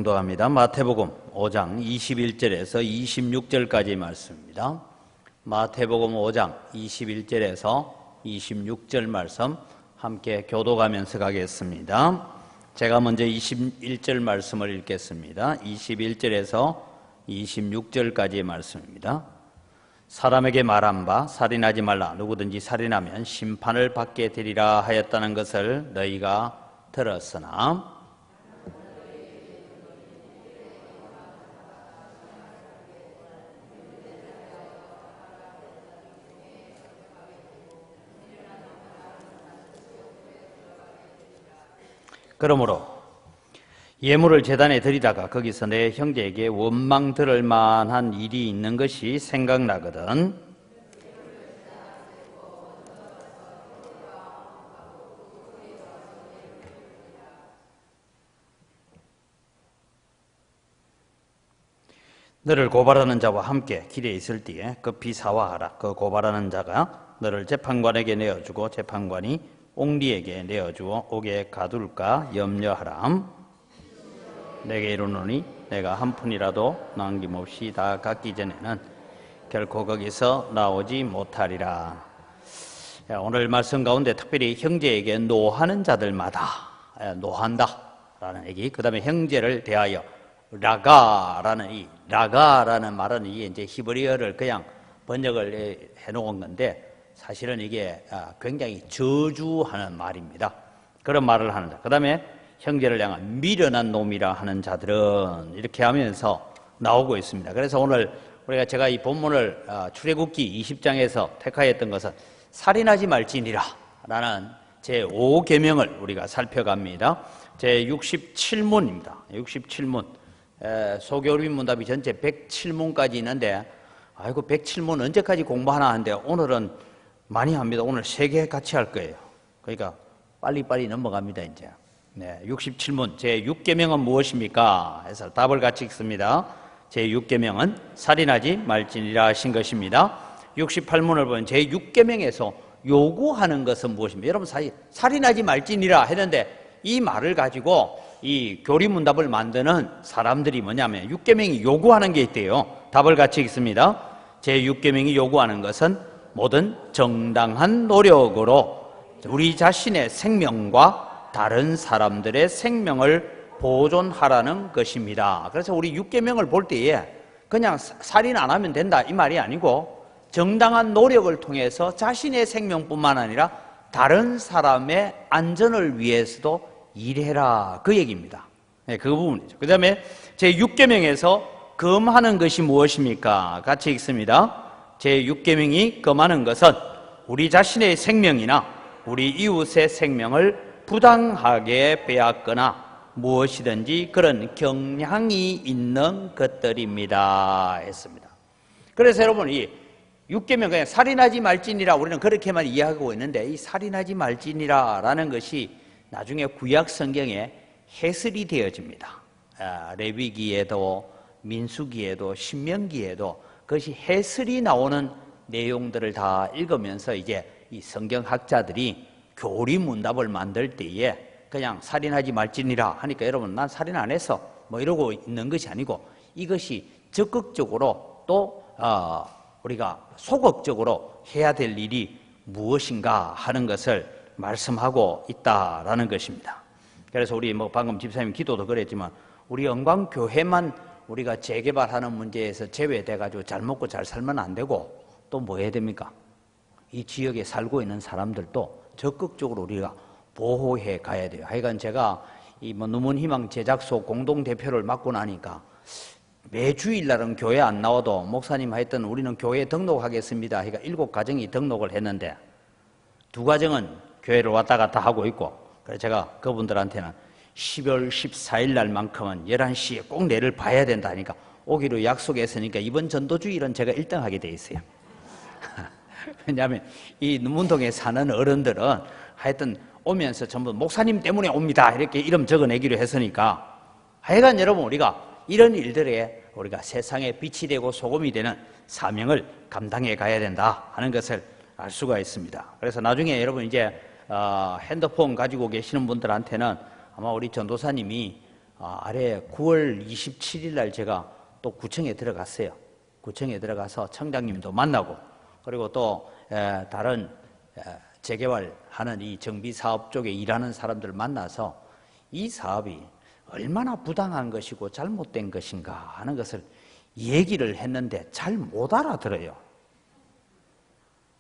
합니다. 마태복음 5장 21절에서 26절까지 말씀입니다. 마태복음 5장 21절에서 26절 말씀 함께 교독하면서 가겠습니다. 제가 먼저 21절 말씀을 읽겠습니다. 21절에서 26절까지의 말씀입니다. 사람에게 말한 바 살인하지 말라. 누구든지 살인하면 심판을 받게 되리라 하였다는 것을 너희가 들었으나 그러므로 예물을 제단에 드리다가 거기서 내 형제에게 원망 들을 만한 일이 있는 것이 생각나거든 너를 고발하는 자와 함께 길에 있을 때에 급히 사화하라. 그 고발하는 자가 너를 재판관에게 내어주고 재판관이 옹리에게 내어주어 옥에 가둘까 염려하라. 내게 이르노니 내가 한 푼이라도 남김없이 다 갚기 전에는 결코 거기서 나오지 못하리라. 오늘 말씀 가운데 특별히 형제에게 노하는 자들마다 노한다라는 얘기, 그 다음에 형제를 대하여 라가라는 말은 이게 이제 히브리어를 그냥 번역을 해놓은 건데 사실은 이게 굉장히 저주하는 말입니다. 그런 말을 하는 자. 그 다음에 형제를 향한 미련한 놈이라 하는 자들은 이렇게 하면서 나오고 있습니다. 그래서 오늘 제가 이 본문을 출애굽기 20장에서 택하였던 것은 살인하지 말지니라 라는 제5계명을 우리가 살펴갑니다. 제67문입니다. 67문. 소교리민 문답이 전체 107문까지 있는데 아이고 107문 언제까지 공부하나 하는데 오늘은 많이 합니다. 오늘 3개 같이 할 거예요. 그러니까 빨리빨리 넘어갑니다. 이제 67문 제6계명은 무엇입니까? 해서 답을 같이 읽습니다. 제6계명은 살인하지 말지니라 하신 것입니다. 68문을 보면 제6계명에서 요구하는 것은 무엇입니까? 여러분 살인하지 말지니라 했는데 이 말을 가지고 이 교리문답을 만드는 사람들이 뭐냐면 6계명이 요구하는 게 있대요. 답을 같이 읽습니다. 제6계명이 요구하는 것은 모든 정당한 노력으로 우리 자신의 생명과 다른 사람들의 생명을 보존하라는 것입니다. 그래서 우리 6계명을 볼 때에 그냥 살인 안 하면 된다 이 말이 아니고 정당한 노력을 통해서 자신의 생명뿐만 아니라 다른 사람의 안전을 위해서도 일해라 그 얘기입니다. 그 부분이죠. 그 다음에 제6계명에서 금하는 것이 무엇입니까? 같이 읽습니다. 제6계명이 금하는 것은 우리 자신의 생명이나 우리 이웃의 생명을 부당하게 빼앗거나 무엇이든지 그런 경향이 있는 것들입니다 했습니다. 그래서 여러분 이 6계명 그냥 살인하지 말지니라 우리는 그렇게만 이해하고 있는데 이 살인하지 말지니라 라는 것이 나중에 구약 성경에 해설이 되어집니다. 레위기에도 민수기에도 신명기에도 그것이 해설이 나오는 내용들을 다 읽으면서 이제 이 성경학자들이 교리문답을 만들 때에 그냥 살인하지 말지니라 하니까 여러분 난 살인 안 했어 뭐 이러고 있는 것이 아니고 이것이 적극적으로 또 우리가 소극적으로 해야 될 일이 무엇인가 하는 것을 말씀하고 있다라는 것입니다. 그래서 우리 방금 집사님 기도도 그랬지만 우리 영광교회만 우리가 재개발하는 문제에서 제외돼가지고 잘 먹고 잘 살면 안 되고 또 뭐 해야 됩니까? 이 지역에 살고 있는 사람들도 적극적으로 우리가 보호해 가야 돼요. 하여간 제가 이 누문희망 제작소 공동대표를 맡고 나니까 매 주일날은 교회 안 나와도 목사님 하여튼 우리는 교회에 등록하겠습니다. 그러니까 7가정이 등록을 했는데 2가정은 교회를 왔다 갔다 하고 있고 그래서 제가 그분들한테는 12월 14일 날만큼은 11시에 꼭 내를 봐야 된다니까 오기로 약속했으니까 이번 전도주일은 제가 1등 하게 돼 있어요. 왜냐하면 이 눈문동에 사는 어른들은 하여튼 오면서 전부 목사님 때문에 옵니다 이렇게 이름 적어내기로 했으니까 하여간 여러분 우리가 이런 일들에 우리가 세상에 빛이 되고 소금이 되는 사명을 감당해 가야 된다 하는 것을 알 수가 있습니다. 그래서 나중에 여러분 이제 핸드폰 가지고 계시는 분들한테는 아마 우리 전도사님이 아래 9월 27일 날 제가 또 구청에 들어갔어요. 구청에 들어가서 청장님도 만나고 그리고 또 다른 재개발하는 이 정비사업 쪽에 일하는 사람들 만나서 이 사업이 얼마나 부당한 것이고 잘못된 것인가 하는 것을 얘기를 했는데 잘 못 알아들어요.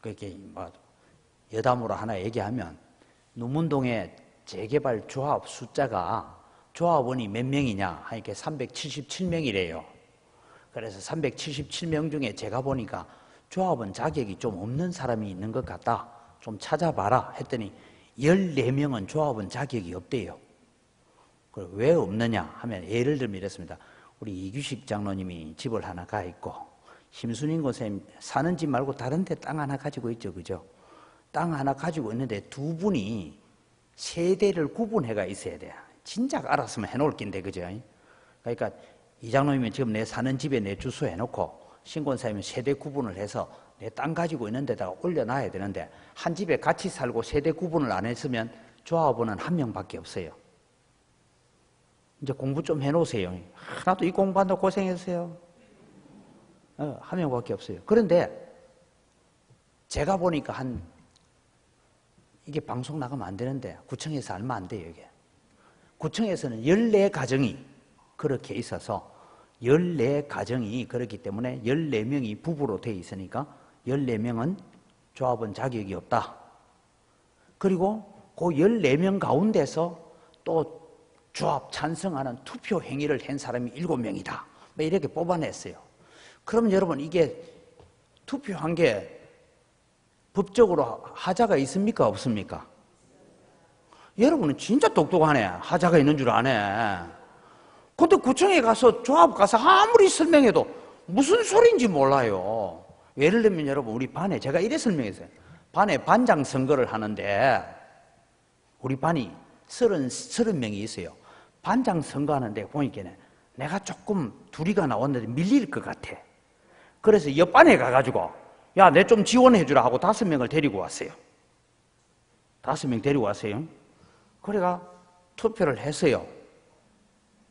그렇게 여담으로 하나 얘기하면 누문동의 재개발 조합 숫자가 조합원이 몇 명이냐 하니까 377명이래요. 그래서 377명 중에 제가 보니까 조합원 자격이 좀 없는 사람이 있는 것 같다. 좀 찾아봐라 했더니 14명은 조합원 자격이 없대요. 왜 없느냐 하면 예를 들면 이렇습니다. 우리 이규식 장로님이 집을 하나 가 있고 심순인 선생님 사는 집 말고 다른 데 땅 하나 가지고 있죠. 그죠? 땅 하나 가지고 있는데 두 분이 세대를 구분해가 있어야 돼. 진작 알았으면 해놓을 낀데, 그죠? 그러니까 이 장로님은 지금 내 사는 집에 내 주소 해놓고 신권사님은 세대 구분을 해서 내 땅 가지고 있는 데다가 올려놔야 되는데 한 집에 같이 살고 세대 구분을 안 했으면 조합원은 한 명밖에 없어요. 이제 공부 좀 해놓으세요. 하나도 이 공부한다고 고생했어요. 한 명밖에 없어요. 그런데 제가 보니까 이게 방송 나가면 안 되는데 구청에서 알면 안 돼요. 이게 구청에서는 14가정이 그렇게 있어서 14가정이 그렇기 때문에 14명이 부부로 돼 있으니까 14명은 조합원 자격이 없다. 그리고 그 14명 가운데서 또 조합 찬성하는 투표 행위를 한 사람이 7명이다. 이렇게 뽑아냈어요. 그러면 여러분 이게 투표한 게 법적으로 하자가 있습니까? 없습니까? 여러분은 진짜 똑똑하네. 하자가 있는 줄 아네. 근데 구청에 가서 조합 가서 아무리 설명해도 무슨 소리인지 몰라요. 예를 들면 여러분 우리 반에 제가 이래 설명했어요. 반에 반장 선거를 하는데 우리 반이 30명이 있어요. 반장 선거하는데 보니까 내가 조금 둘이가 나왔는데 밀릴 것 같아. 그래서 옆반에 가가지고 야, 내 좀 지원해 주라 하고 5명을 데리고 왔어요. 5명 데리고 왔어요. 그래가 투표를 했어요.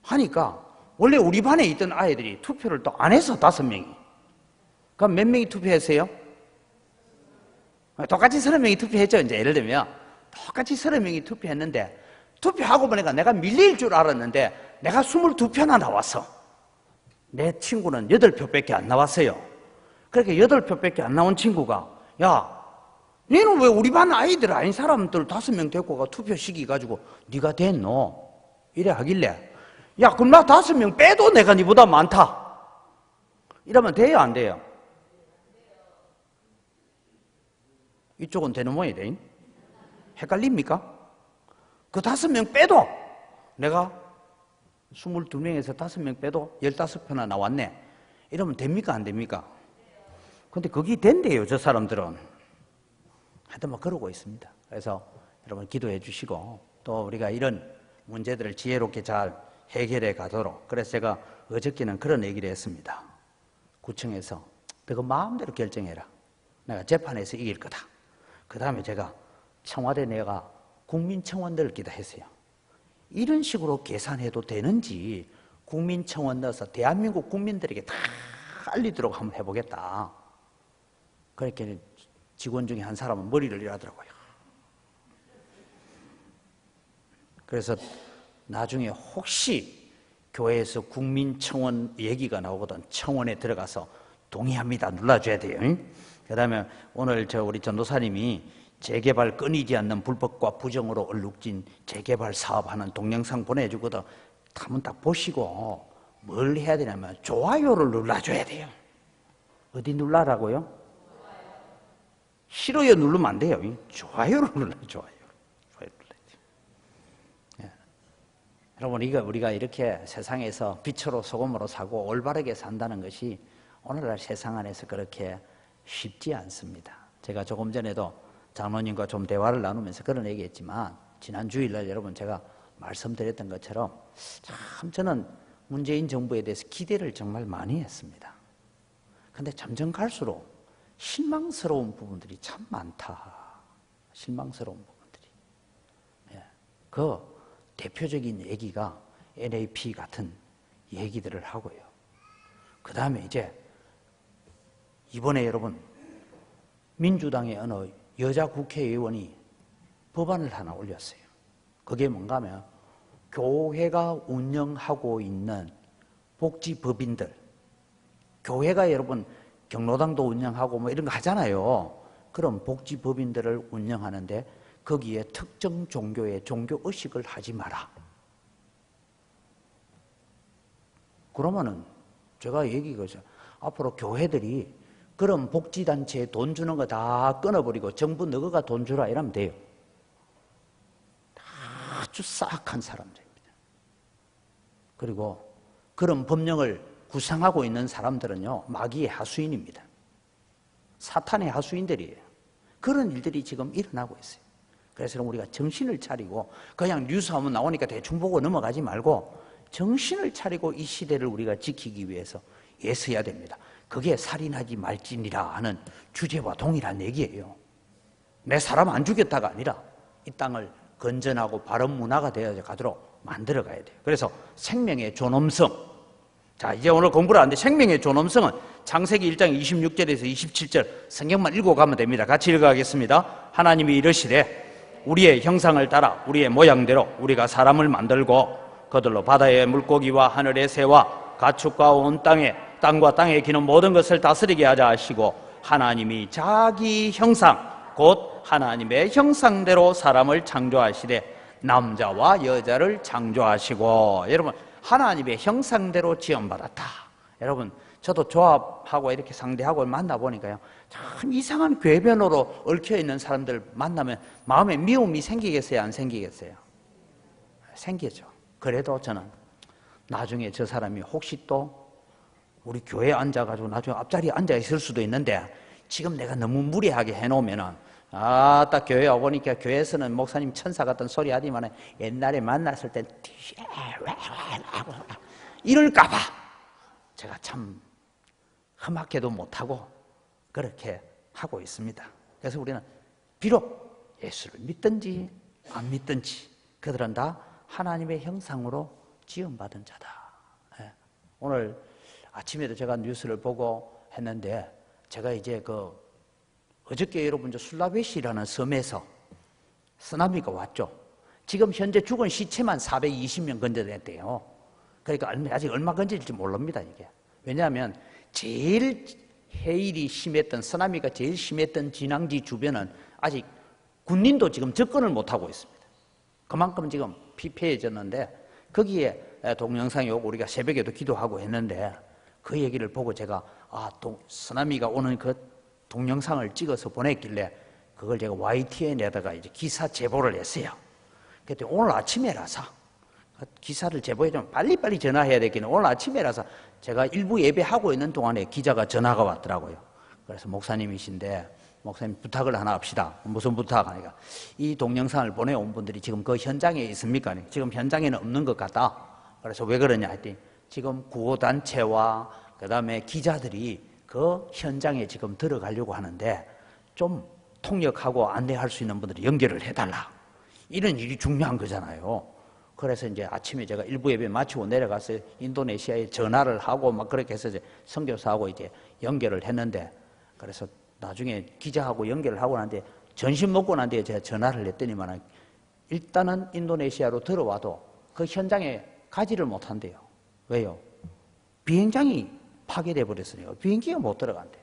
하니까 원래 우리 반에 있던 아이들이 투표를 또 안 해서 5명이. 그럼 몇 명이 투표했어요? 똑같이 30명이 투표했죠. 이제 예를 들면 똑같이 30명이 투표했는데 투표하고 보니까 내가 밀릴 줄 알았는데 내가 22표나 나왔어. 내 친구는 8표밖에 안 나왔어요. 그렇게 8표밖에 안 나온 친구가 야, 너는 왜 우리 반 아이들 아닌 사람들 5명 데리고 가 투표 시기 가지고 네가 됐노? 이래 하길래 야, 그럼 나 5명 빼도 내가 니보다 많다. 이러면 돼요, 안 돼요? 이쪽은 되는 모양이래. 헷갈립니까? 그 5명 빼도 내가 22명에서 5명 빼도 15표나 나왔네. 이러면 됩니까? 안 됩니까? 근데 그게 된대요, 저 사람들은. 하여튼 그러고 있습니다. 그래서 여러분 기도해 주시고 또 우리가 이런 문제들을 지혜롭게 잘 해결해 가도록. 그래서 제가 어저께는 그런 얘기를 했습니다. 구청에서 너가 마음대로 결정해라. 내가 재판에서 이길 거다. 그 다음에 제가 청와대 내가 국민청원 넣기다 했어요. 이런 식으로 계산해도 되는지 국민청원 넣어서 대한민국 국민들에게 다 알리도록 한번 해보겠다. 그렇게 직원 중에 한 사람은 머리를 일하더라고요. 그래서 나중에 혹시 교회에서 국민청원 얘기가 나오거든 청원에 들어가서 동의합니다 눌러줘야 돼요. 그 다음에 오늘 우리 전도사님이 재개발 끊이지 않는 불법과 부정으로 얼룩진 재개발 사업하는 동영상 보내주거든. 한번 딱 보시고 뭘 해야 되냐면 좋아요를 눌러줘야 돼요. 어디 눌러라고요? 싫어요 누르면 안 돼요. 좋아요를 눌러줘요. 예. 여러분 우리가 이렇게 세상에서 빛으로 소금으로 사고 올바르게 산다는 것이 오늘날 세상 안에서 그렇게 쉽지 않습니다. 제가 조금 전에도 장로님과 좀 대화를 나누면서 그런 얘기했지만 지난 주일날 여러분 제가 말씀드렸던 것처럼 참 저는 문재인 정부에 대해서 기대를 정말 많이 했습니다. 그런데 점점 갈수록 실망스러운 부분들이 참 많다. 실망스러운 부분들이. 예. 그 대표적인 얘기가 NAP 같은 얘기들을 하고요. 그 다음에 이제 이번에 여러분 민주당의 어느 여자 국회의원이 법안을 하나 올렸어요. 그게 뭔가 하면 교회가 운영하고 있는 복지법인들, 교회가 여러분 경로당도 운영하고 뭐 이런 거 하잖아요. 그런 복지법인들을 운영하는데 거기에 특정 종교의 종교의식을 하지 마라. 그러면은 제가 얘기하죠. 앞으로 교회들이 그런 복지단체에 돈 주는 거 다 끊어버리고 정부 너가 돈 주라 이러면 돼요. 아주 싸악한 사람들입니다. 그리고 그런 법령을 구상하고 있는 사람들은요, 마귀의 하수인입니다. 사탄의 하수인들이에요. 그런 일들이 지금 일어나고 있어요. 그래서 우리가 정신을 차리고 그냥 뉴스 하면 나오니까 대충 보고 넘어가지 말고 정신을 차리고 이 시대를 우리가 지키기 위해서 애써야 됩니다. 그게 살인하지 말지니라 하는 주제와 동일한 얘기예요. 내 사람 안 죽였다가 아니라 이 땅을 건전하고 바른 문화가 되어 가도록 만들어 가야 돼요. 그래서 생명의 존엄성. 자, 이제 오늘 공부를 하는데 생명의 존엄성은 창세기 1장 26절에서 27절 성경만 읽어가면 됩니다. 같이 읽어가겠습니다. 하나님이 이르시되 우리의 형상을 따라 우리의 모양대로 우리가 사람을 만들고 그들로 바다의 물고기와 하늘의 새와 가축과 온 땅과 땅에 기는 모든 것을 다스리게 하자 하시고 하나님이 자기 형상 곧 하나님의 형상대로 사람을 창조하시되 남자와 여자를 창조하시고. 여러분 하나님의 형상대로 지음받았다. 여러분 저도 조합하고 이렇게 상대하고 만나보니까요, 참 이상한 궤변으로 얽혀있는 사람들 만나면 마음에 미움이 생기겠어요, 안 생기겠어요? 생기죠. 그래도 저는 나중에 저 사람이 혹시 또 우리 교회에 앉아가지고 나중에 앞자리에 앉아 있을 수도 있는데 지금 내가 너무 무리하게 해놓으면은 딱 교회 와보니까 교회에서는 목사님 천사 같은 소리 하지만 옛날에 만났을 땐 이럴까봐 제가 참 험악해도 못하고 그렇게 하고 있습니다. 그래서 우리는 비록 예수를 믿든지 안 믿든지 그들은 다 하나님의 형상으로 지음받은 자다. 오늘 아침에도 제가 뉴스를 보고 했는데 제가 이제 어저께 여러분 술라베시라는 섬에서 쓰나미가 왔죠. 지금 현재 죽은 시체만 420명 건져냈대요. 그러니까 아직 얼마 건질지 모릅니다, 이게. 왜냐하면 제일 해일이 심했던, 쓰나미가 제일 심했던 진앙지 주변은 아직 군인도 지금 접근을 못하고 있습니다. 그만큼 지금 피폐해졌는데 거기에 동영상이 오고 우리가 새벽에도 기도하고 했는데 그 얘기를 보고 제가 쓰나미가 오는 그 동영상을 찍어서 보냈길래 그걸 제가 YTN에다가 이제 기사 제보를 했어요. 그때 오늘 아침에라서 기사를 제보해주면 빨리빨리 전화해야 되겠네. 오늘 아침에라서 제가 일부 예배하고 있는 동안에 기자가 전화가 왔더라고요. 그래서 목사님이신데 목사님 부탁을 하나 합시다. 무슨 부탁 하니까 이 동영상을 보내온 분들이 지금 그 현장에 있습니까? 지금 현장에는 없는 것 같다. 그래서 왜 그러냐 했더니 지금 구호단체와 그 다음에 기자들이 그 현장에 지금 들어가려고 하는데 좀 통역하고 안내할 수 있는 분들이 연결을 해달라. 이런 일이 중요한 거잖아요. 그래서 이제 아침에 제가 일부 예배 마치고 내려가서 인도네시아에 전화를 하고 막 그렇게 해서 이제 선교사하고 이제 연결을 했는데 그래서 나중에 기자하고 연결을 하고 나는데 점심 먹고 난 뒤에 제가 전화를 했더니만 일단은 인도네시아로 들어와도 그 현장에 가지를 못한대요. 왜요? 비행장이 파괴돼 버렸어요. 비행기가 못 들어간대요.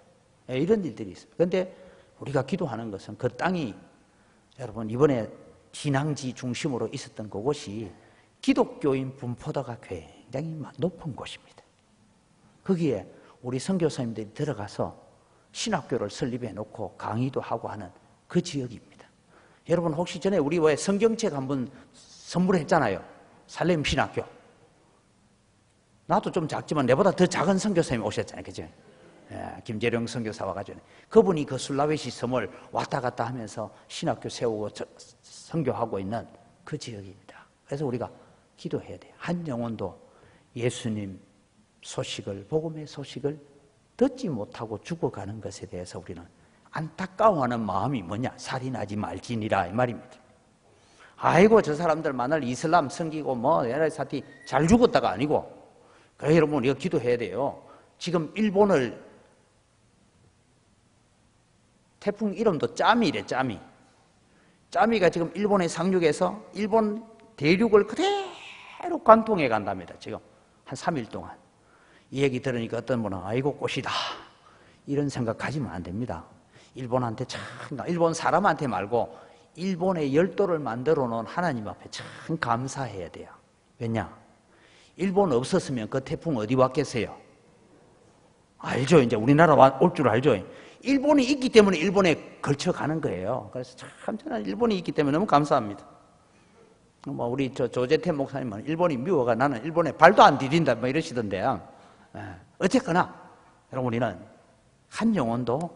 이런 일들이 있어요. 그런데 우리가 기도하는 것은 그 땅이 여러분 이번에 진앙지 중심으로 있었던 그곳이 기독교인 분포도가 굉장히 높은 곳입니다. 거기에 우리 선교사님들이 들어가서 신학교를 설립해 놓고 강의도 하고 하는 그 지역입니다. 여러분 혹시 전에 우리 왜 성경책 한번 선물했잖아요. 살렘 신학교. 나도 좀 작지만 내보다 더 작은 선교사님이 오셨잖아요. 그죠? 김재룡 선교사 와가지고 그분이 그 술라웨시 섬을 왔다 갔다 하면서 신학교 세우고 선교하고 있는 그 지역입니다. 그래서 우리가 기도해야 돼요. 한 영혼도 예수님 소식을, 복음의 소식을 듣지 못하고 죽어가는 것에 대해서 우리는 안타까워하는 마음이 뭐냐? 살인하지 말지니라 이 말입니다. 아이고 저 사람들만을 이슬람 섬기고 뭐 여러 사티 잘 죽었다가 아니고, 그래 여러분 우리가 기도해야 돼요. 지금 일본을 태풍 이름도 짜미래. 짜미가 지금 일본에 상륙해서 일본 대륙을 그대로 관통해 간답니다. 지금 한 3일 동안. 이 얘기 들으니까 어떤 분은 아이고 꽃이다 이런 생각 가지면 안 됩니다. 일본한테 참, 일본 사람한테 말고 일본의 열도를 만들어 놓은 하나님 앞에 참 감사해야 돼요. 왜냐? 일본 없었으면 그 태풍 어디 왔겠어요? 알죠? 이제 우리나라 올 줄 알죠? 일본이 있기 때문에 일본에 걸쳐가는 거예요. 그래서 참 저는 일본이 있기 때문에 너무 감사합니다. 뭐 우리 조재태 목사님은 일본이 미워가 나는 일본에 발도 안 디딘다 뭐 이러시던데요. 어쨌거나 여러분 우리는 한 영혼도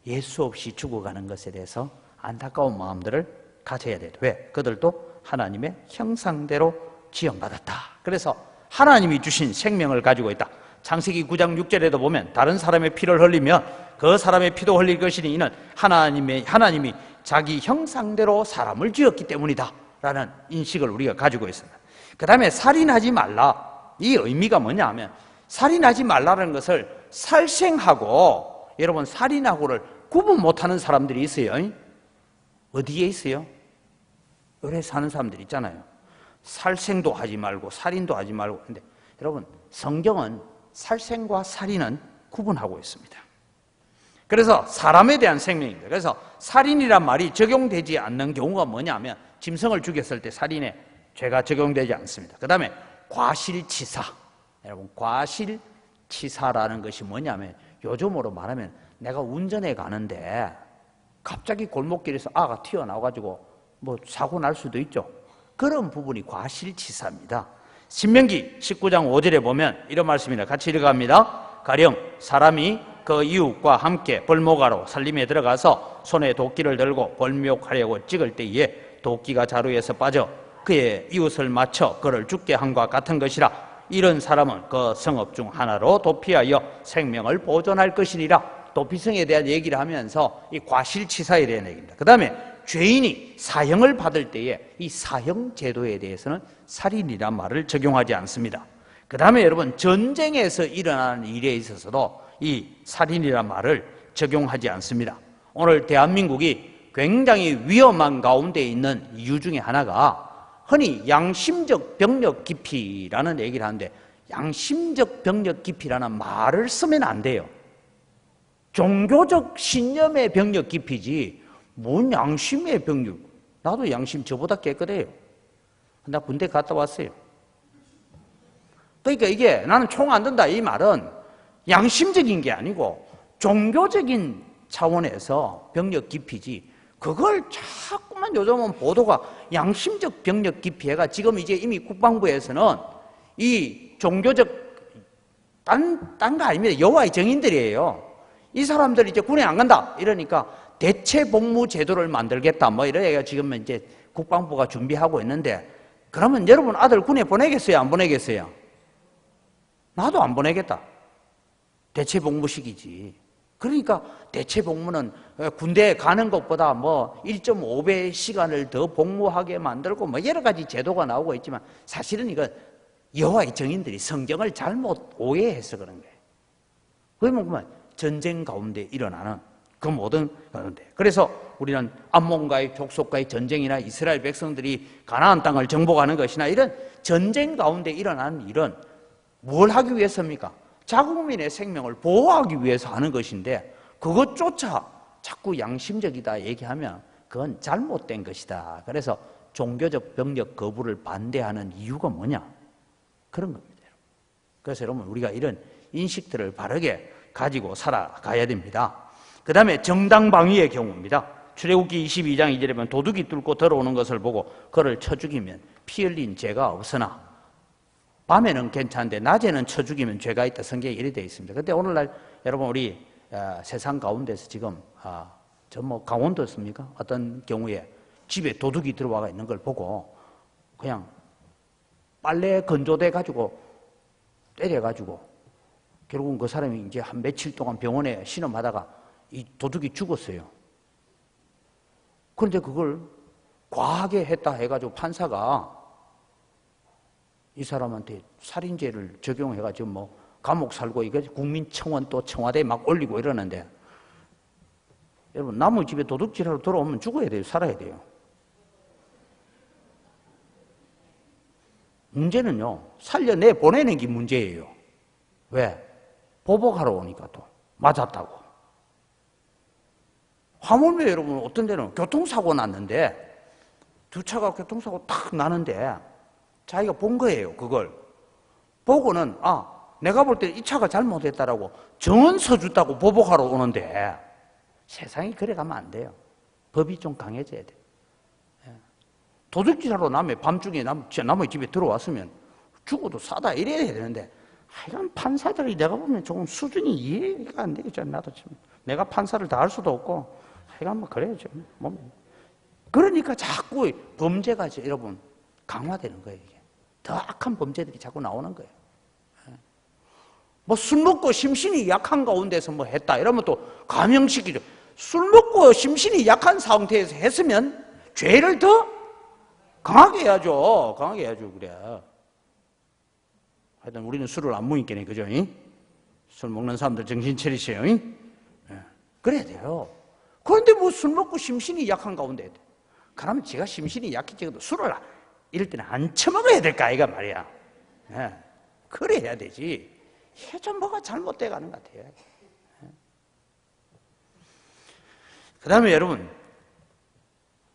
예수 없이 죽어가는 것에 대해서 안타까운 마음들을 가져야 돼요. 왜? 그들도 하나님의 형상대로 지음받았다. 그래서 하나님이 주신 생명을 가지고 있다. 창세기 9장 6절에도 보면 다른 사람의 피를 흘리면 그 사람의 피도 흘릴 것이니 이는 하나님이 자기 형상대로 사람을 지었기 때문이다 라는 인식을 우리가 가지고 있습니다. 그 다음에 살인하지 말라. 이 의미가 뭐냐 하면 살인하지 말라는 것을 살생하고, 여러분 살인하고를 구분 못하는 사람들이 있어요. 어디에 있어요? 오래 사는 사람들 있잖아요. 살생도 하지 말고 살인도 하지 말고. 근데 여러분 성경은 살생과 살인은 구분하고 있습니다. 그래서 사람에 대한 생명입니다. 그래서 살인이란 말이 적용되지 않는 경우가 뭐냐면 짐승을 죽였을 때 살인의 죄가 적용되지 않습니다. 그 다음에 과실치사. 여러분 과실치사라는 것이 뭐냐면 요즘으로 말하면 내가 운전해 가는데 갑자기 골목길에서 아가 튀어나와가지고 뭐 사고 날 수도 있죠. 그런 부분이 과실치사입니다. 신명기 19장 5절에 보면 이런 말씀이나 같이 읽어갑니다. 가령 사람이 그 이웃과 함께 벌목하러 살림에 들어가서 손에 도끼를 들고 벌목하려고 찍을 때에 도끼가 자루에서 빠져 그의 이웃을 맞춰 그를 죽게 함과 같은 것이라. 이런 사람은 그 성읍 중 하나로 도피하여 생명을 보존할 것이니라. 도피성에 대한 얘기를 하면서 이 과실치사에 대한 얘기입니다. 그 다음에 죄인이 사형을 받을 때에 이 사형 제도에 대해서는 살인이란 말을 적용하지 않습니다. 그 다음에 여러분 전쟁에서 일어나는 일에 있어서도 이 살인이란 말을 적용하지 않습니다. 오늘 대한민국이 굉장히 위험한 가운데 있는 이유 중에 하나가 흔히 양심적 병력 기피라는 얘기를 하는데, 양심적 병력 기피라는 말을 쓰면 안 돼요. 종교적 신념의 병력 기피지 뭔 양심의 병력. 나도 양심 저보다 깨끗해요. 나 군대 갔다 왔어요. 그러니까 이게 나는 총 안 든다 이 말은 양심적인 게 아니고 종교적인 차원에서 병력 기피지, 그걸 자꾸만 요즘은 보도가 양심적 병력 기피해가 지금 이제 이미 국방부에서는 이 종교적 딴 거 아닙니다. 여호와의 증인들이에요. 이 사람들이 이제 군에 안 간다 이러니까 대체 복무 제도를 만들겠다 뭐 이런 얘기가 지금 이제 국방부가 준비하고 있는데, 그러면 여러분 아들 군에 보내겠어요 안 보내겠어요? 나도 안 보내겠다. 대체 복무식이지. 그러니까 대체 복무는 군대에 가는 것보다 뭐 1.5배 시간을 더 복무하게 만들고 뭐 여러 가지 제도가 나오고 있지만 사실은 이건 여호와의 증인들이 성경을 잘못 오해해서 그런 거예요. 그러면 전쟁 가운데 일어나는 그 모든 가운데, 그래서 우리는 암몬과의 족속과의 전쟁이나 이스라엘 백성들이 가나안 땅을 정복하는 것이나 이런 전쟁 가운데 일어나는 일은 뭘 하기 위해서입니까? 자국민의 생명을 보호하기 위해서 하는 것인데 그것조차 자꾸 양심적이다 얘기하면 그건 잘못된 것이다. 그래서 종교적 병력 거부를 반대하는 이유가 뭐냐? 그런 겁니다. 그래서 여러분 우리가 이런 인식들을 바르게 가지고 살아가야 됩니다. 그 다음에 정당방위의 경우입니다. 출애굽기 22장 2절에 보면 도둑이 뚫고 들어오는 것을 보고 그를 쳐 죽이면 피 흘린 죄가 없으나 밤에는 괜찮은데 낮에는 쳐 죽이면 죄가 있다. 성경에 이렇게 되어 있습니다. 그런데 오늘날 여러분 우리 세상 가운데서 지금 저 뭐 강원도였습니까? 어떤 경우에 집에 도둑이 들어와 있는 걸 보고 그냥 빨래 건조대 가지고 때려가지고 결국은 그 사람이 이제 한 며칠 동안 병원에 신음하다가 이 도둑이 죽었어요. 그런데 그걸 과하게 했다 해가지고 판사가 이 사람한테 살인죄를 적용해가지고 뭐 감옥 살고 이거 국민청원 또 청와대에 막 올리고 이러는데 여러분 남의 집에 도둑질하러 들어오면 죽어야 돼요? 살아야 돼요? 문제는요 살려내 보내는 게 문제예요. 왜? 보복하러 오니까 또 맞았다고. 하물며 여러분 어떤 데는 교통사고 났는데 두 차가 교통사고 탁 나는데 자기가 본 거예요. 그걸 보고는 내가 볼 때 이 차가 잘못했다라고 정언 서줬다고 보복하러 오는데 세상이 그래 가면 안 돼요. 법이 좀 강해져야 돼요. 도둑질하러 남의 밤중에 남의 집에 들어왔으면 죽어도 싸다 이래야 되는데 하여간 판사들이 내가 보면 조금 수준이 이해가 안 되겠죠. 나도 지금 내가 판사를 다 할 수도 없고 하여간 뭐 그래야죠. 그러니까 자꾸 범죄가 여러분 강화되는 거예요. 이게. 더 악한 범죄들이 자꾸 나오는 거예요. 뭐 술 먹고 심신이 약한 가운데서 뭐 했다 이러면 또 감형시키죠. 술 먹고 심신이 약한 상태에서 했으면 죄를 더 강하게 해야죠. 강하게 해야죠. 그래. 하여튼 우리는 술을 안 먹니까네. 그죠? 술 먹는 사람들 정신 차리세요. 그래야 돼요. 그런데 뭐 술 먹고 심신이 약한 가운데 그러면 제가 심신이 약해지고도 술을 이럴 때는 안 처먹어야 될까 이가 말이야. 그래 해야 되지. 좀 뭐가 잘못돼 가는 것 같아요. 그 다음에 여러분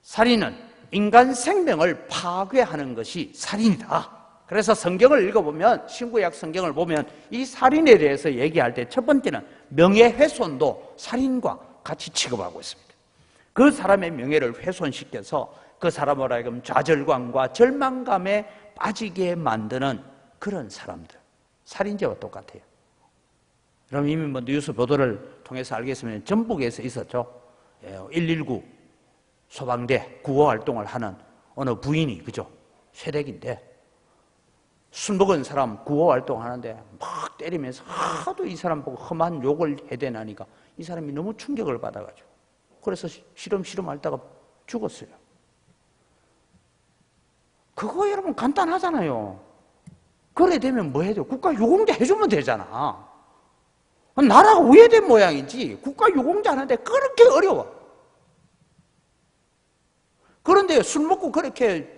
살인은 인간 생명을 파괴하는 것이 살인이다. 그래서 성경을 읽어보면 신구약 성경을 보면 이 살인에 대해서 얘기할 때 첫 번째는 명예훼손도 살인과 같이 취급하고 있습니다. 그 사람의 명예를 훼손시켜서 그 사람을 하여금 좌절감과 절망감에 빠지게 만드는 그런 사람들 살인죄와 똑같아요. 그럼 이미 뭐 뉴스 보도를 통해서 알겠으면 전북에서 있었죠. 119 소방대 구호 활동을 하는 어느 부인이 그죠? 세댁인데 술 먹은 사람 구호 활동하는데 막 때리면서 하도 이 사람 보고 험한 욕을 해대나니까 이 사람이 너무 충격을 받아가지고 그래서 시름시름 앓다가 죽었어요. 그거 여러분 간단하잖아요. 그래 되면 뭐 해야 돼요? 국가 유공자 해주면 되잖아. 나라가 우회된 모양이지 국가 유공자 하는데 그렇게 어려워. 그런데 술 먹고 그렇게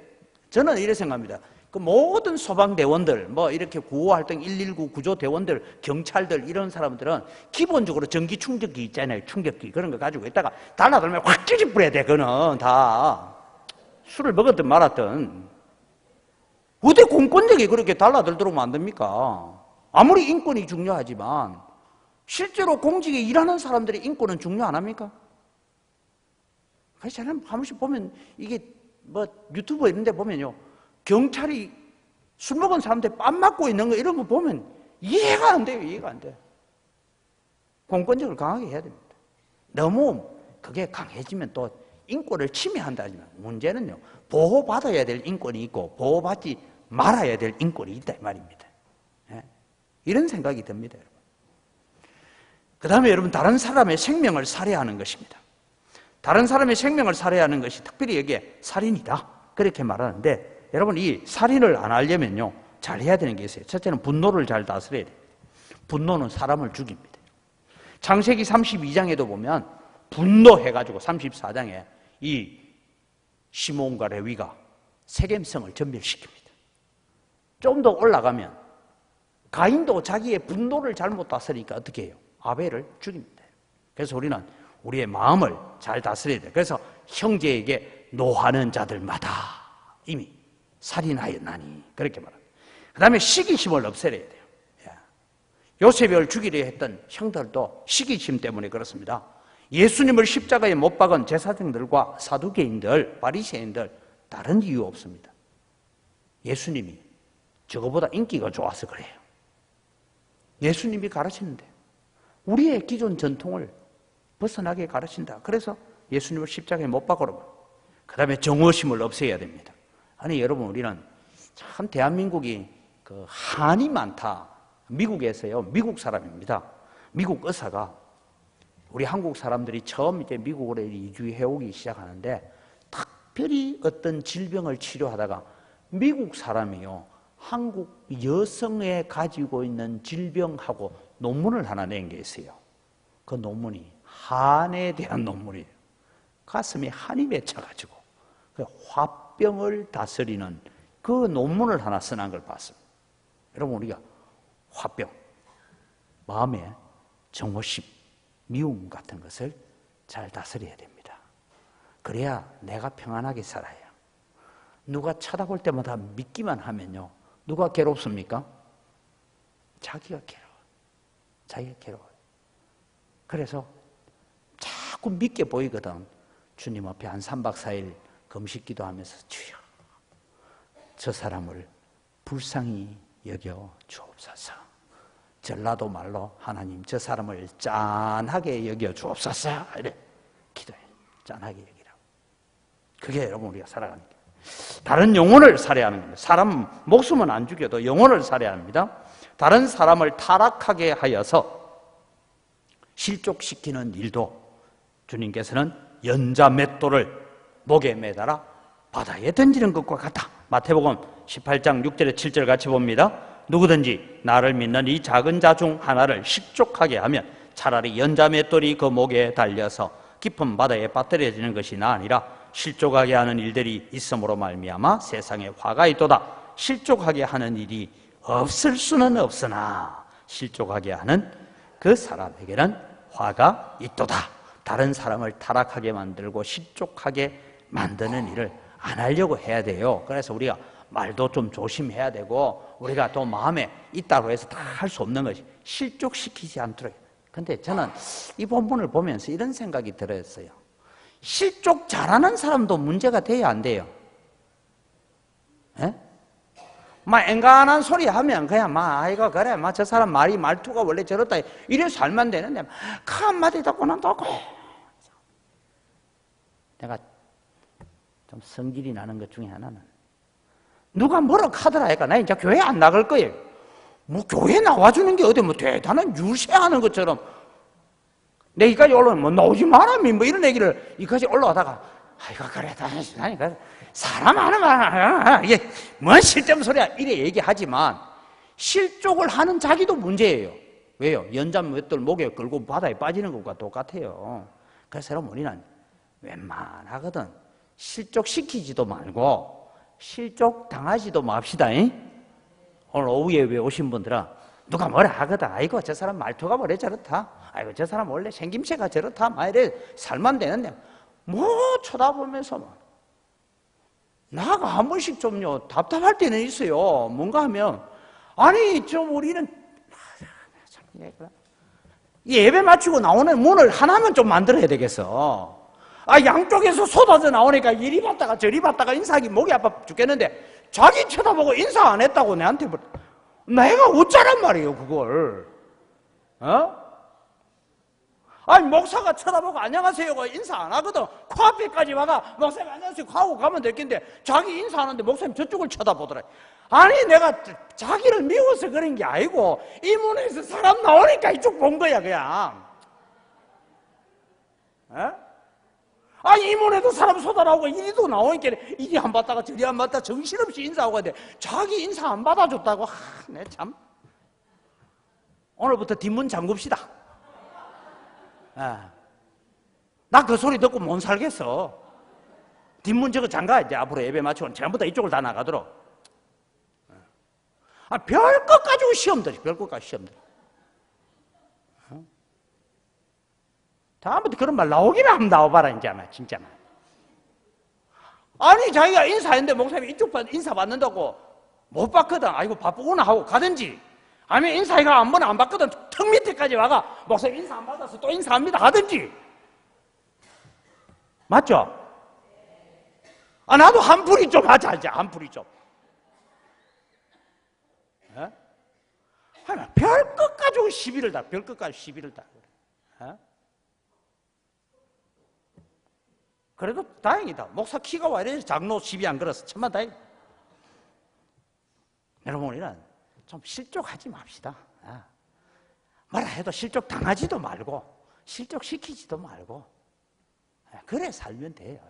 저는 이렇게 생각합니다. 그 모든 소방대원들, 뭐 이렇게 구호활동 119 구조대원들, 경찰들 이런 사람들은 기본적으로 전기 충격기 있잖아요. 충격기 그런 거 가지고 있다가 달라들면 확 찌집부려야 돼. 그거는 다 술을 먹었든 말았든 어디 공권력이 그렇게 달라들도록 만듭니까? 아무리 인권이 중요하지만 실제로 공직에 일하는 사람들의 인권은 중요 안 합니까? 그래서 저는 한 번씩 보면 이게 뭐 유튜브 이런 데 보면요 경찰이 술 먹은 사람들 뺨 맞고 있는 거 이런 거 보면 이해가 안 돼요. 이해가 안 돼. 공권력을 강하게 해야 됩니다. 너무 그게 강해지면 또 인권을 침해한다지만 문제는요 보호받아야 될 인권이 있고 보호받지 말아야 될 인권이 있다 이 말입니다. 이런 생각이 듭니다. 여러분. 그 다음에 여러분 다른 사람의 생명을 살해하는 것입니다. 다른 사람의 생명을 살해하는 것이 특별히 여기에 살인이다 그렇게 말하는데 여러분 이 살인을 안 하려면요 잘 해야 되는 게 있어요. 첫째는 분노를 잘 다스려야 돼요. 분노는 사람을 죽입니다. 창세기 32장에도 보면 분노해가지고 34장에 이 시몬과 레위가 세겜성을 전멸시킵니다. 좀 더 올라가면 가인도 자기의 분노를 잘못 다스리니까 어떻게 해요? 아벨을 죽입니다. 그래서 우리는 우리의 마음을 잘 다스려야 돼요. 그래서 형제에게 노하는 자들마다 이미 살인하였나니 그렇게 말합니다. 그 다음에 시기심을 없애야 돼요. 요셉을 죽이려 했던 형들도 시기심 때문에 그렇습니다. 예수님을 십자가에 못 박은 제사장들과 사두개인들, 바리새인들 다른 이유 없습니다. 예수님이 저거보다 인기가 좋아서 그래요. 예수님이 가르치는데 우리의 기존 전통을 벗어나게 가르친다. 그래서 예수님을 십자가에 못 박으라고. 그 다음에 정오심을 없애야 됩니다. 아니 여러분 우리는 참 대한민국이 그 한이 많다. 미국에서요. 미국 사람입니다. 미국 의사가 우리 한국 사람들이 처음 이제 미국으로 이주해 오기 시작하는데 딱 특별히 어떤 질병을 치료하다가 미국 사람이요, 한국 여성에 가지고 있는 질병하고 논문을 하나 낸 게 있어요. 그 논문이 한에 대한 논문이에요. 가슴에 한이 맺혀가지고 그 화병을 다스리는 그 논문을 하나 써난 걸 봤습니다. 여러분, 우리가 화병, 마음의 정오심, 미움 같은 것을 잘 다스려야 됩니다. 그래야 내가 평안하게 살아요. 누가 쳐다볼 때마다 믿기만 하면요, 누가 괴롭습니까? 자기가 괴로워요. 자기가 괴로워요. 그래서 자꾸 믿게 보이거든. 주님 앞에 한 3박 4일 금식 기도하면서 주여, 저 사람을 불쌍히 여겨 주옵소서. 전라도 말로 하나님, 저 사람을 짠하게 여겨 주옵소서. 이래 기도해. 짠하게 여기라고. 그게 여러분 우리가 살아가는 게. 다른 영혼을 살해하는 겁니다. 사람 목숨은 안 죽여도 영혼을 살해합니다. 다른 사람을 타락하게 하여서 실족시키는 일도 주님께서는 연자맷돌을 목에 매달아 바다에 던지는 것과 같다. 마태복음 18장 6절에 7절 같이 봅니다. 누구든지 나를 믿는 이 작은 자 중 하나를 실족하게 하면 차라리 연자맷돌이 그 목에 달려서 깊은 바다에 빠뜨려지는 것이 나으니라. 실족하게 하는 일들이 있음으로 말미암아 세상에 화가 있도다. 실족하게 하는 일이 없을 수는 없으나 실족하게 하는 그 사람에게는 화가 있도다. 다른 사람을 타락하게 만들고 실족하게 만드는 일을 안 하려고 해야 돼요. 그래서 우리가 말도 좀 조심해야 되고, 우리가 또 마음에 있다고 해서 다 할 수 없는 것이 실족시키지 않도록. 근데 저는 이 본문을 보면서 이런 생각이 들었어요. 실족 잘하는 사람도 문제가 돼야 안 돼요. 예? 막 앵간한 소리 하면 그냥 아이고 그래, 저 사람 말투가 원래 저렇다 이래서 살면 되는데 그 한마디 듣고는 또 내가 좀 성질이 나는 것 중에 하나는, 누가 뭐라 하더라 하니까 나 이제 교회 안 나갈 거예요. 뭐 교회 나와주는 게 어디 뭐 대단한 유세하는 것처럼 내 이까지 올라오면 뭐 나오지 마라 뭐 이런 얘기를 이까지 올라오다가 아이고 그래 다니까 사람 하는 말 이게 뭔 실점 소리야 이래 얘기하지만 실족을 하는 자기도 문제예요. 왜요? 연자맷돌 목에 걸고 바다에 빠지는 것과 똑같아요. 그래서 여러분, 우리는 웬만하거든 실족시키지도 말고 실족 당하지도 맙시다. 오늘 오후에 오신 분들은 누가 뭐라 하거든. 아이고 저 사람 말투가 뭐래 저렇다. 아이고 저 사람 원래 생김새가 저렇다. 막 이래 살만 되는데 뭐 쳐다보면서 막. 나가 한 번씩 좀요 답답할 때는 있어요. 뭔가 하면 아니 좀 우리는 예배 마치고 나오는 문을 하나만 좀 만들어야 되겠어. 양쪽에서 쏟아져 나오니까 이리 봤다가 저리 봤다가 인사하기 목이 아파 죽겠는데 자기 쳐다보고 인사 안 했다고 내한테 내가 어쩌란 말이에요 그걸. 아니 목사가 쳐다보고 안녕하세요가 인사 안 하거든. 코앞에까지 와가 목사님 안녕하세요 하고 가면 될 텐데 자기 인사하는데 목사님 저쪽을 쳐다보더라. 아니 내가 자기를 미워서 그런 게 아니고 이 문에서 사람 나오니까 이쪽 본 거야 그냥. 아니 이 문에도 사람 쏟아나오고 이리도 나오니까 이리 안 봤다가 저리 안 봤다가 정신없이 인사하고 가는데 자기 인사 안 받아줬다고. 내 참. 오늘부터 뒷문 잠굽시다. 나 그 소리 듣고 못 살겠어. 뒷문 저거 잠가. 이제 앞으로 예배 마치고 전부 다 이쪽을 다 나가도록. 별것 가지고 시험들이. 별것 가지고 시험들이. 다음부터 그런 말 나오기만 하면 나와봐라 이제. 진짜. 아니 자기가 인사했는데 목사님이 이쪽 인사 받는다고 못 받거든. 아이고 바쁘구나 하고 가든지, 아니면 인사가 한 번 안 받거든 턱 밑에까지 와가 목사님 인사 안 받아서 또 인사합니다 하든지. 맞죠? 나도 한풀이 좀 하자 이제. 한풀이 좀. 별것 가지고 시비를 다. 별것 가지고 시비를 다. 그래도 다행이다. 목사 키가 와 이래서 장로 시비 안 걸어서 천만 다행. 여러분, 우리는 좀 실족하지 맙시다. 뭐라 해도 실족 당하지도 말고 실족 시키지도 말고 그래 살면 돼요.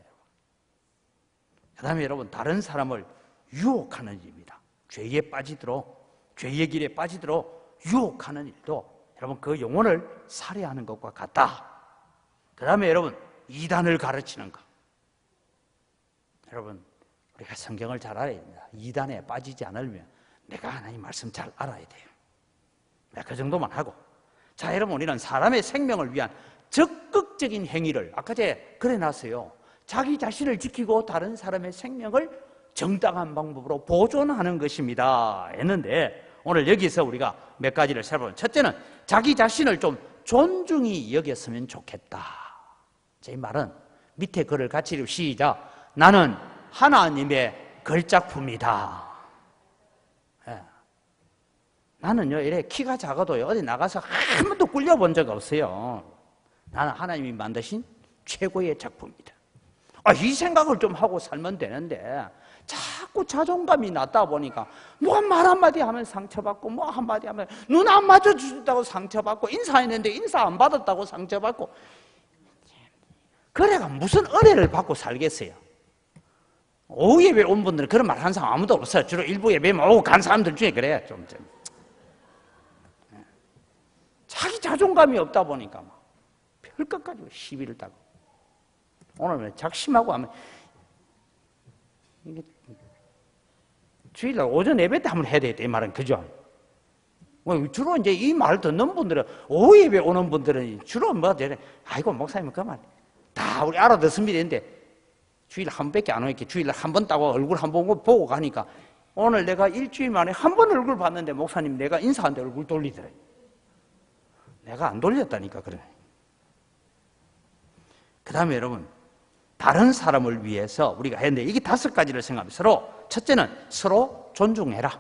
그 다음에 여러분, 다른 사람을 유혹하는 일입니다. 죄에 빠지도록, 죄의 길에 빠지도록 유혹하는 일도 여러분 그 영혼을 살해하는 것과 같다. 그 다음에 여러분, 이단을 가르치는 것. 여러분, 우리가 성경을 잘 알아야 됩니다. 이단에 빠지지 않으려면 내가 하나님 말씀 잘 알아야 돼요. 그 정도만 하고. 자, 여러분, 우리는 사람의 생명을 위한 적극적인 행위를 아까 제가 그래놨어요. 자기 자신을 지키고 다른 사람의 생명을 정당한 방법으로 보존하는 것입니다 했는데, 오늘 여기서 우리가 몇 가지를 살펴보면, 첫째는 자기 자신을 좀 존중히 여겼으면 좋겠다. 제 말은 밑에 글을 같이 읽으면 시작. 나는 하나님의 걸작품이다. 예. 나는요, 이래 키가 작아도요, 어디 나가서 한 번도 꿀려본 적 없어요. 나는 하나님이 만드신 최고의 작품이다. 이 생각을 좀 하고 살면 되는데, 자꾸 자존감이 낮다 보니까 누가 말 한마디 하면 상처받고, 뭐 한마디 하면 눈 안 맞춰준다고 상처받고, 인사했는데 인사 안 받았다고 상처받고, 그래가 무슨 은혜를 받고 살겠어요? 오후 예배 온 분들은 그런 말 하는 사람 아무도 없어요. 주로 일부 예배만 오고 간 사람들 중에 그래요. 좀. 자기 자존감이 없다 보니까 막 별것 가지고 시비를 따고. 오늘 작심하고 하면 이게 주일날 오전 예배 때 한번 해야 되겠다 이 말은, 그죠? 주로 이제 이 말 듣는 분들은, 오후 예배 오는 분들은 주로 뭐 되래? 아이고 목사님 그 말 다 우리 알아듣습니다. 근데 주일 한 번밖에 안 오니까 주일날 한 번 따고 얼굴 한 번 보고 가니까, 오늘 내가 일주일 만에 한 번 얼굴 봤는데 목사님 내가 인사하는데 얼굴 돌리더래. 내가 안 돌렸다니까. 그래. 그 다음에 여러분, 다른 사람을 위해서 우리가 했는데, 이게 5가지를 생각하면 첫째는 서로 존중해라.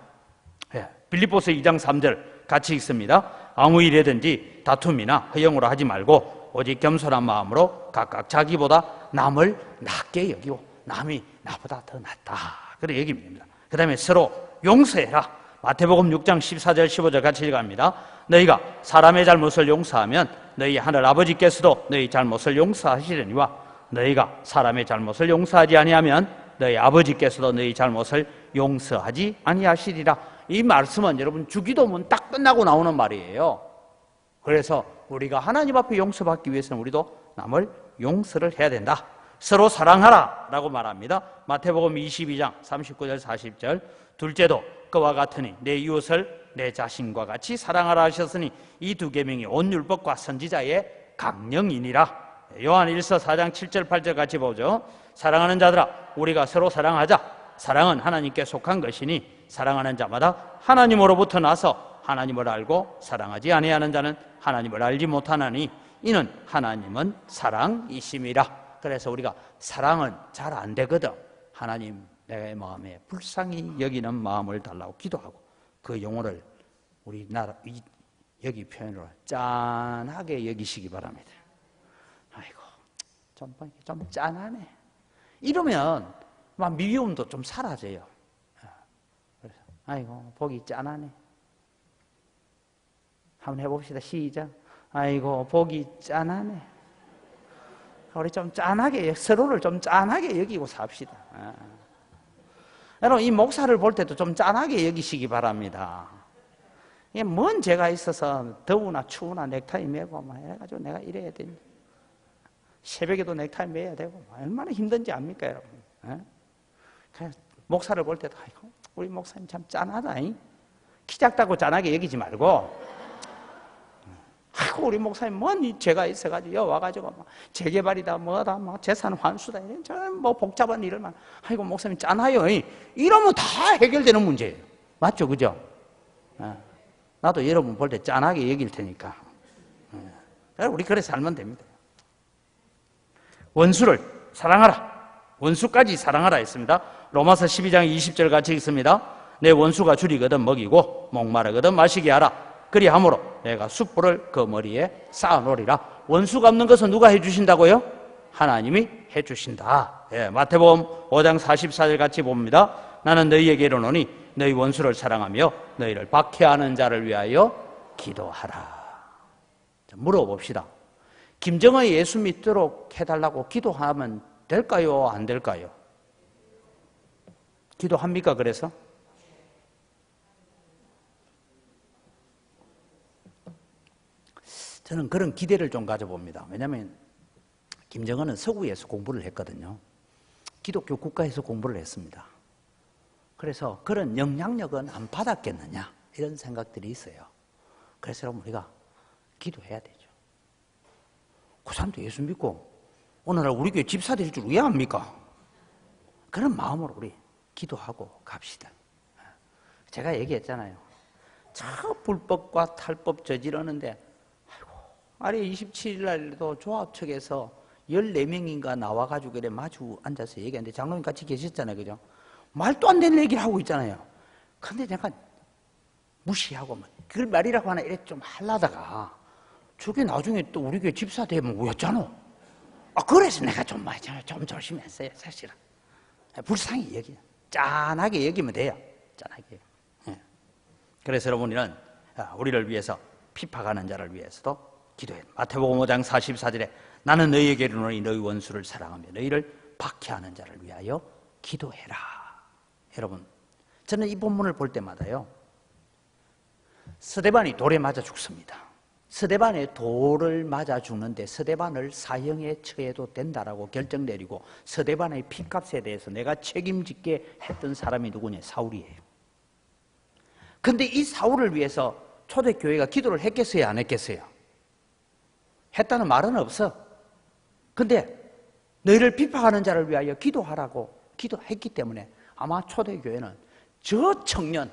빌립보서 2장 3절 같이 읽습니다. 아무 일이든지 다툼이나 허영으로 하지 말고 오직 겸손한 마음으로 각각 자기보다 남을 낮게 여기고 남이 나보다 더 낫다. 그런 얘기입니다. 그 다음에 서로 용서해라. 마태복음 6장 14절 15절 같이 읽습니다. 너희가 사람의 잘못을 용서하면 너희 하늘 아버지께서도 너희 잘못을 용서하시려니와 너희가 사람의 잘못을 용서하지 아니하면 너희 아버지께서도 너희 잘못을 용서하지 아니하시리라. 이 말씀은 여러분 주기도문 딱 끝나고 나오는 말이에요. 그래서 우리가 하나님 앞에 용서받기 위해서는 우리도 남을 용서를 해야 된다. 서로 사랑하라 라고 말합니다. 마태복음 22장 39절 40절. 둘째도 그와 같으니 내 이웃을 내 자신과 같이 사랑하라 하셨으니 이 2계명이 온 율법과 선지자의 강령이니라. 요한 1서 4장 7절 8절 같이 보죠. 사랑하는 자들아 우리가 서로 사랑하자. 사랑은 하나님께 속한 것이니 사랑하는 자마다 하나님으로부터 나서 하나님을 알고 사랑하지 아니하는 자는 하나님을 알지 못하나니 이는 하나님은 사랑이심이라. 그래서 우리가 사랑은 잘 안 되거든. 하나님 내 마음에 불쌍히 여기는 마음을 달라고 기도하고 그 영혼을 우리나라 여기 표현으로 짠하게 여기시기 바랍니다. 아이고 좀 짠하네. 이러면 막 미움도 좀 사라져요. 그래서 아이고 보기 짠하네. 한번 해봅시다. 시작. 아이고 보기 짠하네. 우리 좀 짠하게, 서로를 좀 짠하게 여기고 삽시다. 여러분 이 목사를 볼 때도 좀 짠하게 여기시기 바랍니다. 이게 뭔 죄가 있어서 더우나 추우나 넥타이 매고 막 해가지고 내가 이래야 되니, 새벽에도 넥타이 매야 되고 얼마나 힘든지 압니까 여러분? 그래서 목사를 볼 때도 아이고 우리 목사님 참 짠하다. 키 작다고 짠하게 여기지 말고, 아이고 우리 목사님 뭔 죄가 있어가지고 여기 와가지고 막 재개발이다 뭐다 막 재산 환수다 이런 저런 뭐 복잡한 일을 막, 아이고 목사님 짠하요. 이러면 다 해결되는 문제예요. 맞죠, 그죠? 나도 여러분 볼 때 짠하게 여길 테니까 우리 그래 살면 됩니다. 원수를 사랑하라. 원수까지 사랑하라 했습니다. 로마서 12장 20절 같이 읽습니다. 내 원수가 줄이거든 먹이고 목마르거든 마시게 하라. 그리함으로 내가 숯불을 그 머리에 쌓아놓으리라. 원수가 없는 것은 누가 해주신다고요? 하나님이 해주신다. 마태복음 5장 44절 같이 봅니다. 나는 너희에게 이르노니 너희 원수를 사랑하며 너희를 박해하는 자를 위하여 기도하라. 물어봅시다. 김정은이 예수 믿도록 해달라고 기도하면 될까요? 안 될까요? 기도합니까? 그래서? 저는 그런 기대를 좀 가져봅니다. 왜냐하면 김정은은 서구에서 공부를 했거든요. 기독교 국가에서 공부를 했습니다. 그래서 그런 영향력은 안 받았겠느냐 이런 생각들이 있어요. 그래서 여러분 우리가 기도해야 되죠. 그 사람도 예수 믿고 오늘날 우리 교회 집사 될 줄 왜 압니까? 그런 마음으로 우리 기도하고 갑시다. 제가 얘기했잖아요. 저 불법과 탈법 저지르는데 아래 27일 날도 조합 측에서 14명인가 나와가지고 그래 마주 앉아서 얘기하는데 장로님 같이 계셨잖아요. 그죠? 말도 안 되는 얘기를 하고 있잖아요. 근데 내가 무시하고 그걸 말이라고 하나 이래 좀 하려다가 저게 나중에 또 우리 교회 집사 되면 뭐였잖아. 그래서 내가 좀 조심했어요. 사실은. 불쌍히 여기 짠하게 여기면 돼요. 짠하게. 그래서 여러분은 우리를 위해서 핍박하는 자를 위해서도 기도해. 마태복음 5장 44절에 나는 너희에게 이르노니 너희 원수를 사랑하며 너희를 박해하는 자를 위하여 기도해라. 여러분, 저는 이 본문을 볼 때마다요, 스데반이 돌에 맞아 죽습니다. 스데반의 돌을 맞아 죽는데 스데반을 사형에 처해도 된다라고 결정 내리고 스데반의 피값에 대해서 내가 책임짓게 했던 사람이 누구냐? 사울이에요. 근데 이 사울을 위해서 초대교회가 기도를 했겠어요? 안 했겠어요? 했다는 말은 없어. 근데 너희를 비판하는 자를 위하여 기도하라고 기도했기 때문에 아마 초대교회는 저 청년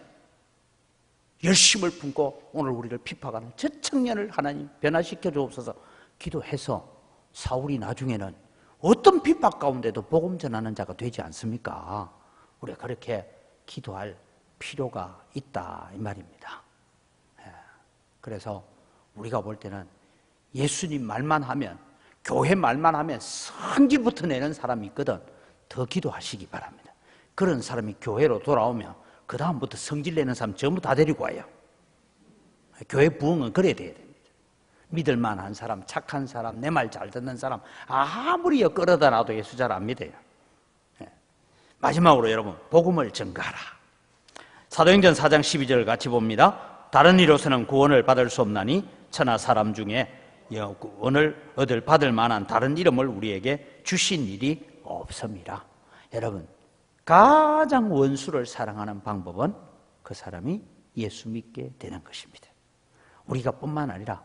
열심을 품고 오늘 우리를 핍박하는 저 청년을 하나님 변화시켜 주옵소서 기도해서 사울이 나중에는 어떤 핍박 가운데도 복음 전하는 자가 되지 않습니까? 우리가 그렇게 기도할 필요가 있다 이 말입니다. 그래서 우리가 볼 때는 예수님 말만 하면 교회 말만 하면 성질부터 내는 사람이 있거든. 더 기도하시기 바랍니다. 그런 사람이 교회로 돌아오면 그 다음부터 성질 내는 사람 전부 다 데리고 와요. 교회 부흥은 그래야 돼야 됩니다. 믿을 만한 사람, 착한 사람, 내 말 잘 듣는 사람 아무리 끌어다 놔도 예수 잘 안 믿어요. 마지막으로 여러분 복음을 전가하라. 사도행전 4장 12절 같이 봅니다. 다른 이로서는 구원을 받을 수 없나니 천하 사람 중에 구원을 받을 만한 다른 이름을 우리에게 주신 일이 없습니다. 여러분 가장 원수를 사랑하는 방법은 그 사람이 예수 믿게 되는 것입니다. 우리가 뿐만 아니라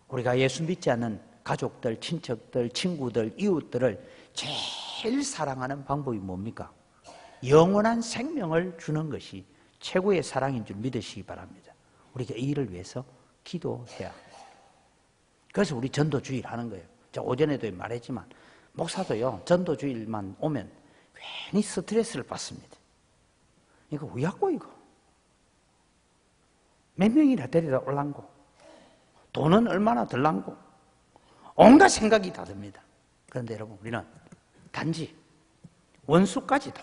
우리가 예수 믿지 않는 가족들, 친척들, 친구들, 이웃들을 제일 사랑하는 방법이 뭡니까? 영원한 생명을 주는 것이 최고의 사랑인 줄 믿으시기 바랍니다. 우리가 이 일을 위해서 기도해야 합니다. 그래서 우리 전도주일 하는 거예요. 제가 오전에도 말했지만 목사도요 전도주일만 오면 괜히 스트레스를 받습니다. 이거 왜 하고 이거? 몇 명이나 데리다 올란고 돈은 얼마나 들란고 온갖 생각이 다 듭니다. 그런데 여러분 우리는 단지 원수까지도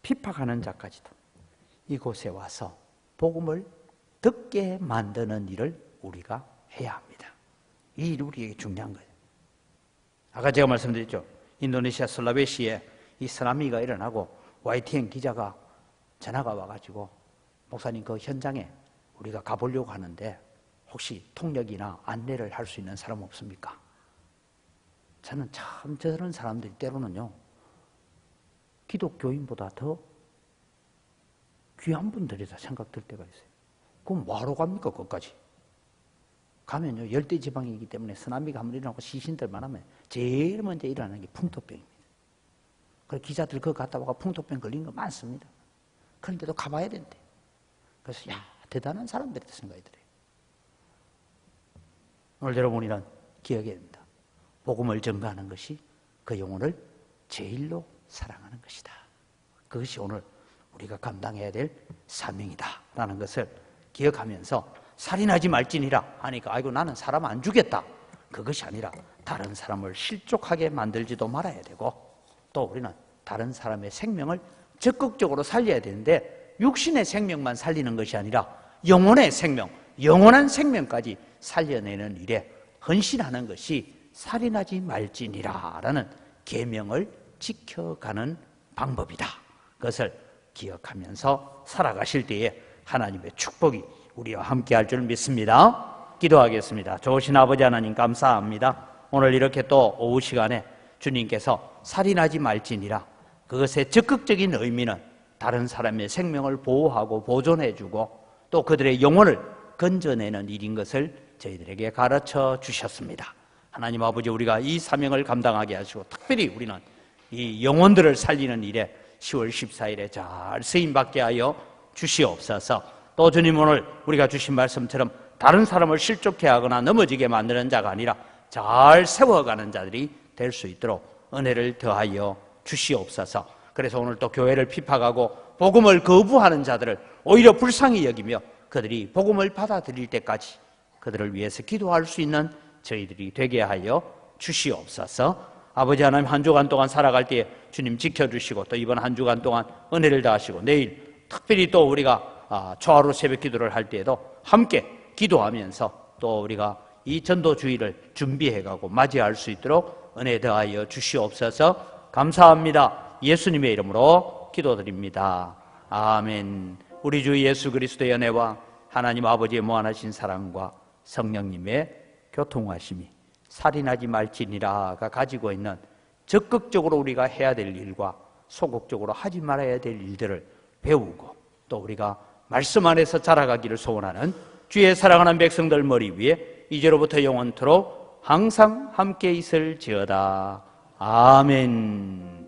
핍박하는 자까지도 이곳에 와서 복음을 듣게 만드는 일을 우리가 해야 합니다. 이 일이 우리에게 중요한 거예요. 아까 제가 말씀드렸죠. 인도네시아 슬라베시에 이 쓰나미가 일어나고 YTN 기자가 전화가 와가지고 목사님 그 현장에 우리가 가보려고 하는데 혹시 통역이나 안내를 할 수 있는 사람 없습니까? 저는 참 저런 사람들이 때로는요 기독교인보다 더 귀한 분들이다 생각될 때가 있어요. 그럼 뭐하러 갑니까 거기까지? 가면요 열대지방이기 때문에 쓰나미가 한번 일어나고 시신들만 하면 제일 먼저 일어나는 게 풍토병입니다. 그 기자들 그거 갔다 와가 풍토병 걸린 거 많습니다. 그런데도 가봐야 된대. 그래서 야 대단한 사람들이다 생각이 들어요. 오늘 여러분이란 기억해야 됩니다. 복음을 전가하는 것이 그 영혼을 제일로 사랑하는 것이다. 그것이 오늘 우리가 감당해야 될 사명이다 라는 것을 기억하면서 살인하지 말지니라 하니까 아이고 나는 사람 안 죽였다. 그것이 아니라 다른 사람을 실족하게 만들지도 말아야 되고 또 우리는 다른 사람의 생명을 적극적으로 살려야 되는데 육신의 생명만 살리는 것이 아니라 영혼의 생명, 영원한 생명까지 살려내는 일에 헌신하는 것이 살인하지 말지니라 라는 계명을 지켜가는 방법이다. 그것을 기억하면서 살아가실 때에 하나님의 축복이 우리와 함께할 줄 믿습니다. 기도하겠습니다. 좋으신 아버지 하나님 감사합니다. 오늘 이렇게 또 오후 시간에 주님께서 살인하지 말지니라, 그것의 적극적인 의미는 다른 사람의 생명을 보호하고 보존해주고 또 그들의 영혼을 건져내는 일인 것을 저희들에게 가르쳐 주셨습니다. 하나님 아버지, 우리가 이 사명을 감당하게 하시고 특별히 우리는 이 영혼들을 살리는 일에 10월 14일에 잘 쓰임받게 하여 주시옵소서. 또 주님, 오늘 우리가 주신 말씀처럼 다른 사람을 실족해 하거나 넘어지게 만드는 자가 아니라 잘 세워가는 자들이 될 수 있도록 은혜를 더하여 주시옵소서. 그래서 오늘 또 교회를 핍박하고 복음을 거부하는 자들을 오히려 불쌍히 여기며 그들이 복음을 받아들일 때까지 그들을 위해서 기도할 수 있는 저희들이 되게 하여 주시옵소서. 아버지 하나님, 한 주간 동안 살아갈 때에 주님 지켜주시고 또 이번 한 주간 동안 은혜를 더하시고 내일 특별히 또 우리가 초하루 새벽 기도를 할 때에도 함께 기도하면서 또 우리가 이 전도주의를 준비해가고 맞이할 수 있도록 은혜 더하여 주시옵소서. 감사합니다. 예수님의 이름으로 기도드립니다. 아멘. 우리 주 예수 그리스도의 은혜와 하나님 아버지의 무한하신 사랑과 성령님의 교통하심이 살인하지 말지니라가 가지고 있는 적극적으로 우리가 해야 될 일과 소극적으로 하지 말아야 될 일들을 배우고 또 우리가 말씀 안에서 자라가기를 소원하는 주의 사랑하는 백성들 머리 위에 이제로부터 영원토록 항상 함께 있을지어다. 아멘.